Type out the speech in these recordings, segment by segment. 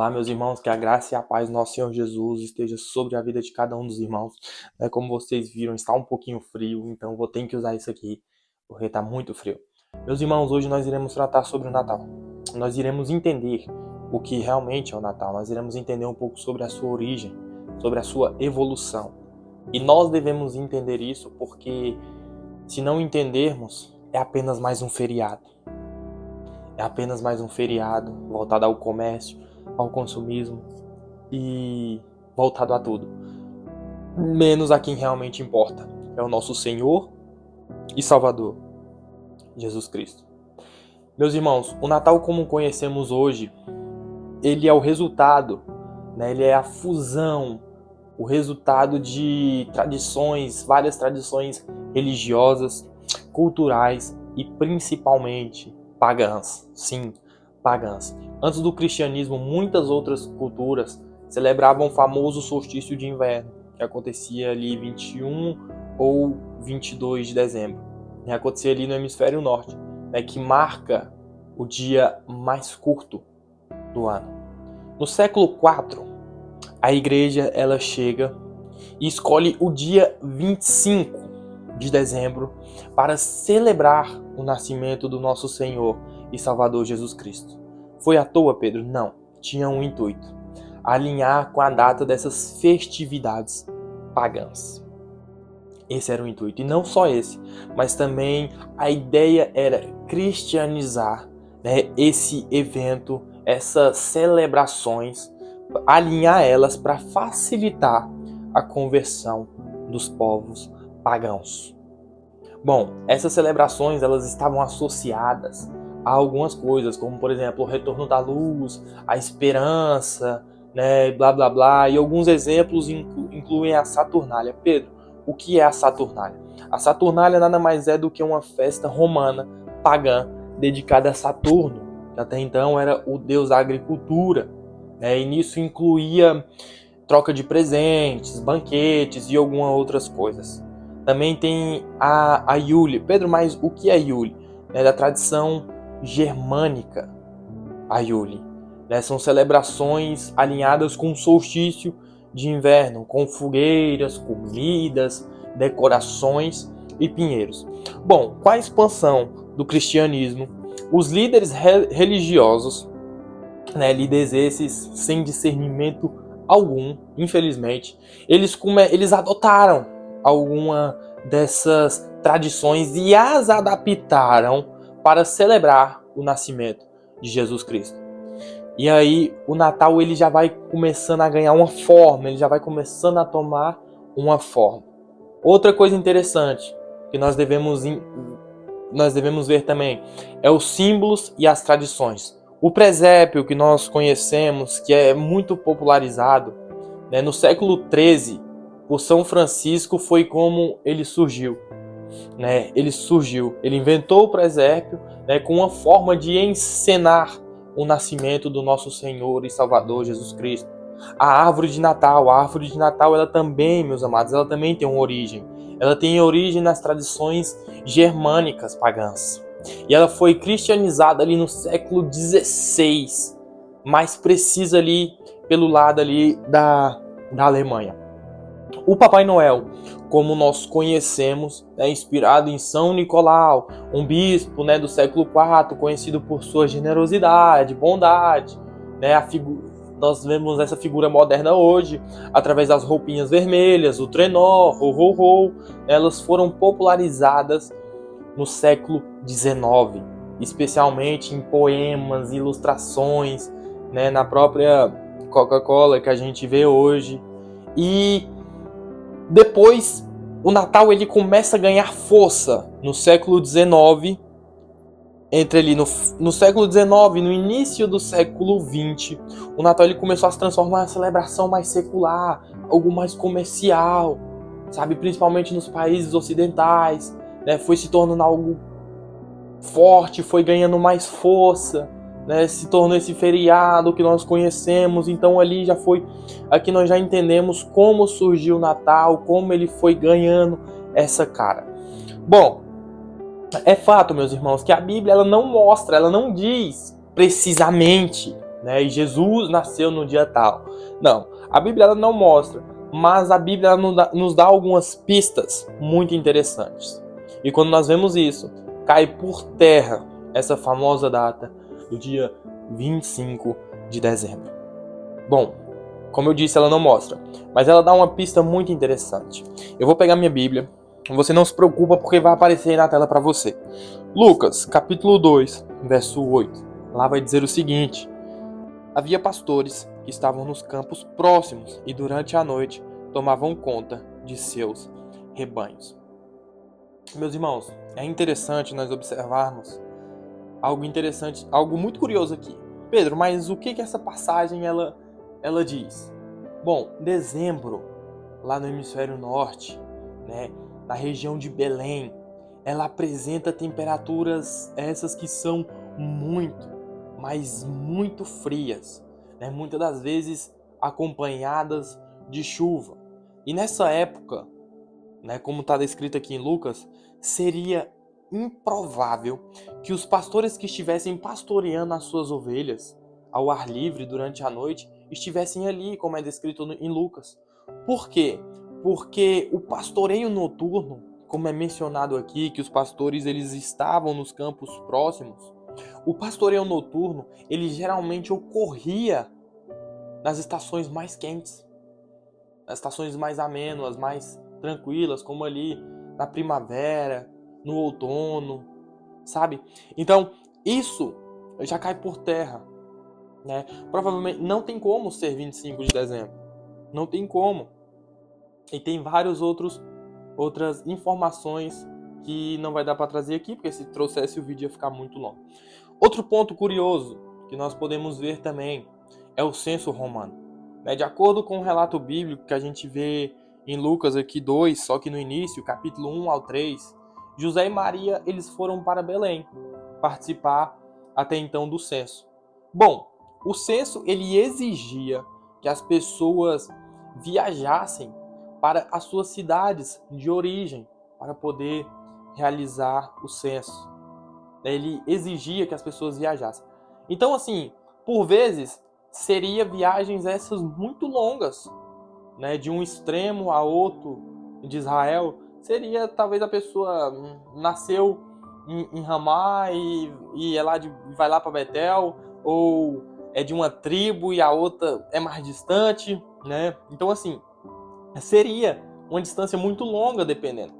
Olá, meus irmãos, que a graça e a paz do nosso Senhor Jesus esteja sobre a vida de cada um dos irmãos. Como vocês viram, está um pouquinho frio, então vou ter que usar isso aqui, porque está muito frio. Meus irmãos, hoje nós iremos tratar sobre o Natal. Nós iremos entender o que realmente é o Natal. Nós iremos entender um pouco sobre a sua origem, sobre a sua evolução. E nós devemos entender isso porque, se não entendermos, é apenas mais um feriado. É apenas mais um feriado voltado ao comércio, ao consumismo e voltado a tudo. Menos a quem realmente importa. É o nosso Senhor e Salvador, Jesus Cristo. Meus irmãos, o Natal como conhecemos hoje, ele é o resultado, ele é a fusão, o resultado de tradições, várias tradições religiosas, culturais e principalmente pagãs. Sim, pagãs. Antes do cristianismo, muitas outras culturas celebravam o famoso solstício de inverno, que acontecia ali 21 ou 22 de dezembro. Acontecia ali no hemisfério norte, que marca o dia mais curto do ano. No século IV, a igreja ela chega e escolhe o dia 25 de dezembro para celebrar o nascimento do nosso Senhor e Salvador Jesus Cristo. Foi à toa, Pedro? Não. Tinha um intuito: alinhar com a data dessas festividades pagãs. Esse era o intuito. E não só esse, mas também a ideia era cristianizar esse evento, essas celebrações, alinhar elas para facilitar a conversão dos povos pagãos. Bom, essas celebrações elas estavam associadas a algumas coisas, como por exemplo o retorno da luz, a esperança, blá blá blá, e alguns exemplos incluem a Saturnália. Pedro, o que é a Saturnália? A Saturnália nada mais é do que uma festa romana pagã dedicada a Saturno, que até então era o deus da agricultura, e nisso incluía troca de presentes, banquetes e algumas outras coisas. Também tem a Yule. Pedro, mas o que é Yule? É da tradição germânica, a Yule. São celebrações alinhadas com o solstício de inverno, com fogueiras, comidas, decorações e pinheiros. Bom, com a expansão do cristianismo, os líderes religiosos, líderes esses sem discernimento algum, infelizmente, eles adotaram alguma dessas tradições e as adaptaram para celebrar o nascimento de Jesus Cristo. E aí o Natal ele já vai começando a ganhar uma forma, ele já vai começando a tomar uma forma. Outra coisa interessante que nós devemos ver também é os símbolos e as tradições. O presépio que nós conhecemos, que é muito popularizado, no século XIII, por São Francisco, foi como ele surgiu. Ele inventou o presépio com uma forma de encenar o nascimento do nosso Senhor e Salvador Jesus Cristo. A árvore de Natal, ela também, meus amados, ela também tem uma origem. Ela tem origem nas tradições germânicas pagãs. E ela foi cristianizada ali no século XVI, mais precisa ali pelo lado ali da Alemanha. O Papai Noel, como nós conhecemos, é inspirado em São Nicolau, um bispo do século IV, conhecido por sua generosidade, bondade. Nós vemos essa figura moderna hoje, através das roupinhas vermelhas, o trenó, ho-ho-ho. Elas foram popularizadas no século XIX, especialmente em poemas, ilustrações, na própria Coca-Cola que a gente vê hoje. E depois o Natal ele começa a ganhar força no século XIX, entre ali no século XIX e no início do século XX. O Natal ele começou a se transformar em uma celebração mais secular, algo mais comercial, principalmente nos países ocidentais. Foi se tornando algo forte, foi ganhando mais força, se tornou esse feriado que nós conhecemos. Então ali aqui nós já entendemos como surgiu o Natal, como ele foi ganhando essa cara. Bom, é fato, meus irmãos, que a Bíblia ela não diz precisamente né? E Jesus nasceu no dia tal. Não, a Bíblia ela não mostra, mas a Bíblia ela nos dá algumas pistas muito interessantes. E quando nós vemos isso, cai por terra essa famosa data do dia 25 de dezembro. Bom, como eu disse, ela não mostra, mas ela dá uma pista muito interessante. Eu vou pegar minha Bíblia, você não se preocupa porque vai aparecer aí na tela para você. Lucas, capítulo 2, verso 8. Lá vai dizer o seguinte: havia pastores que estavam nos campos próximos e durante a noite tomavam conta de seus rebanhos. Meus irmãos, é interessante nós observarmos algo interessante, algo muito curioso aqui. Pedro, mas o que essa passagem ela diz? Bom, dezembro, lá no hemisfério norte, né, na região de Belém, ela apresenta temperaturas essas que são muito, mas muito frias, né, muitas das vezes acompanhadas de chuva. E nessa época, né, como está descrito aqui em Lucas, seria improvável que os pastores que estivessem pastoreando as suas ovelhas ao ar livre durante a noite estivessem ali, como é descrito em Lucas. Por quê? Porque o pastoreio noturno, como é mencionado aqui, que os pastores eles estavam nos campos próximos, o pastoreio noturno ele geralmente ocorria nas estações mais quentes, nas estações mais amenas, mais tranquilas, como ali na primavera, no outono, sabe? Então, isso já cai por terra, né? Provavelmente não tem como ser 25 de dezembro. Não tem como. E tem várias outras informações que não vai dar para trazer aqui, porque se trouxesse o vídeo ia ficar muito longo. Outro ponto curioso que nós podemos ver também é o censo romano. De acordo com o relato bíblico que a gente vê em Lucas aqui 2, só que no início, capítulo 1 ao 3, José e Maria eles foram para Belém participar até então do censo. Bom, o censo ele exigia que as pessoas viajassem para as suas cidades de origem para poder realizar o censo. Ele exigia que as pessoas viajassem. Então, assim, por vezes, seria viagens essas muito longas, né, de um extremo a outro de Israel. Seria, talvez a pessoa nasceu em Ramá e é lá vai lá para Betel, ou é de uma tribo e a outra é mais distante, né? Então, assim, seria uma distância muito longa, dependendo.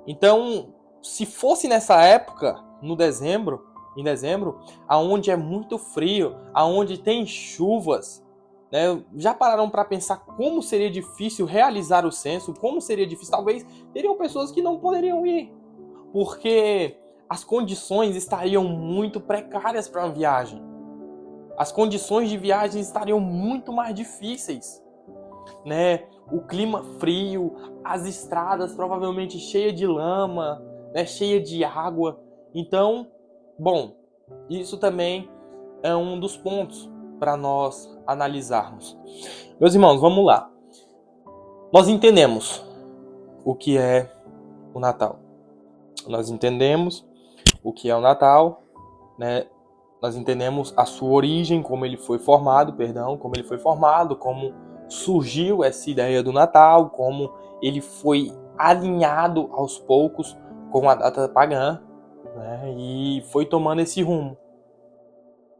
Então, se fosse nessa época, em dezembro, aonde é muito frio, aonde tem chuvas, né? Já pararam para pensar como seria difícil realizar o censo? Como seria difícil? Talvez teriam pessoas que não poderiam ir, porque as condições estariam muito precárias para uma viagem. As condições de viagem estariam muito mais difíceis, né? O clima frio, as estradas provavelmente cheias de lama, né? Cheia de água. Então, bom, isso também é um dos pontos para nós analisarmos. Meus irmãos, vamos lá. Nós entendemos o que é o Natal. Nós entendemos o que é o Natal, né? Nós entendemos a sua origem, como ele foi formado, como surgiu essa ideia do Natal, como ele foi alinhado aos poucos com a data pagã, né? E foi tomando esse rumo.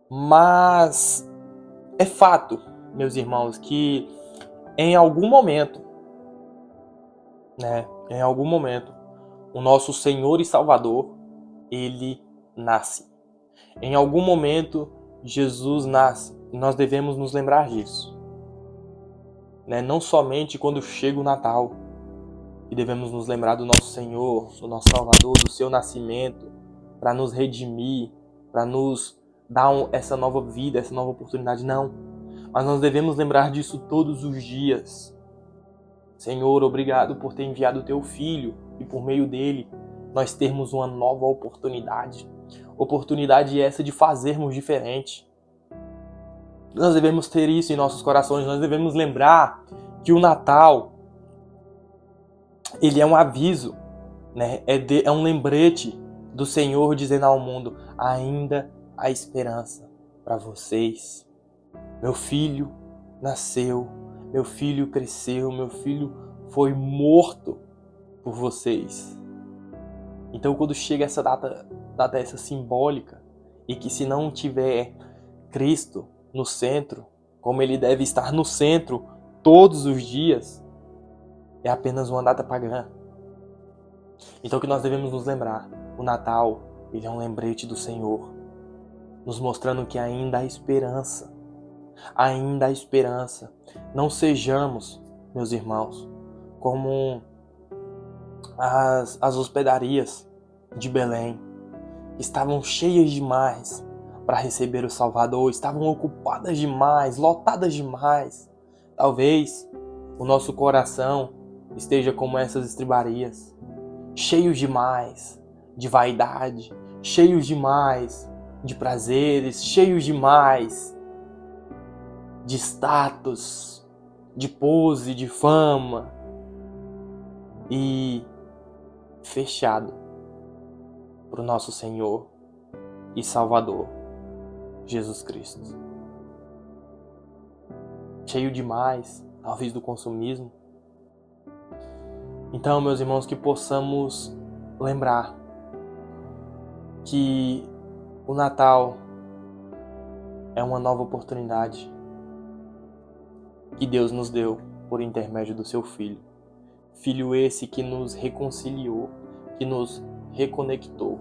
Mas é fato, meus irmãos, que em algum momento, né? Em algum momento, o nosso Senhor e Salvador, ele nasce. Em algum momento, Jesus nasce. E nós devemos nos lembrar disso. Né? Não somente quando chega o Natal, que devemos nos lembrar do nosso Senhor, do nosso Salvador, do seu nascimento, para nos redimir, para nos dar essa nova vida, essa nova oportunidade. Não. Mas nós devemos lembrar disso todos os dias. Senhor, obrigado por ter enviado o teu Filho e por meio dele nós termos uma nova oportunidade. Oportunidade essa de fazermos diferente. Nós devemos ter isso em nossos corações. Nós devemos lembrar que o Natal, ele é um aviso, né? É um lembrete do Senhor dizendo ao mundo: ainda há esperança para vocês. Meu filho nasceu, meu filho cresceu, meu filho foi morto por vocês. Então quando chega essa data essa simbólica, e que se não tiver Cristo no centro, como ele deve estar no centro todos os dias, é apenas uma data pagã. Então que nós devemos nos lembrar, o Natal, ele é um lembrete do Senhor, nos mostrando que ainda há esperança. Ainda há esperança. Não sejamos, meus irmãos, como as hospedarias de Belém, que estavam cheias demais para receber o Salvador, estavam ocupadas demais, lotadas demais. Talvez o nosso coração esteja como essas estribarias, cheios demais de vaidade, cheios demais de prazeres, cheios demais de status, de pose, de fama, e fechado para o nosso Senhor e Salvador, Jesus Cristo. Cheio demais, talvez, do consumismo. Então, meus irmãos, que possamos lembrar que o Natal é uma nova oportunidade que Deus nos deu por intermédio do seu Filho. Filho esse que nos reconciliou, que nos reconectou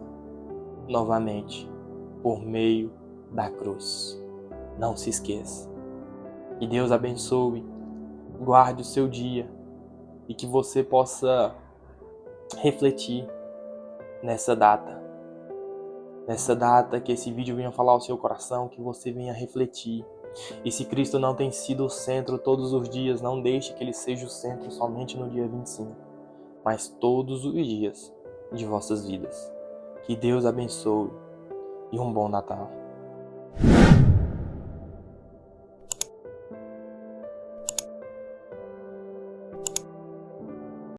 novamente por meio da cruz. Não se esqueça. Que Deus abençoe, guarde o seu dia e que você possa refletir nessa data. Nessa data, que esse vídeo venha falar ao seu coração, que você venha refletir. E se Cristo não tem sido o centro todos os dias, não deixe que ele seja o centro somente no dia 25, mas todos os dias de vossas vidas. Que Deus abençoe e um bom Natal.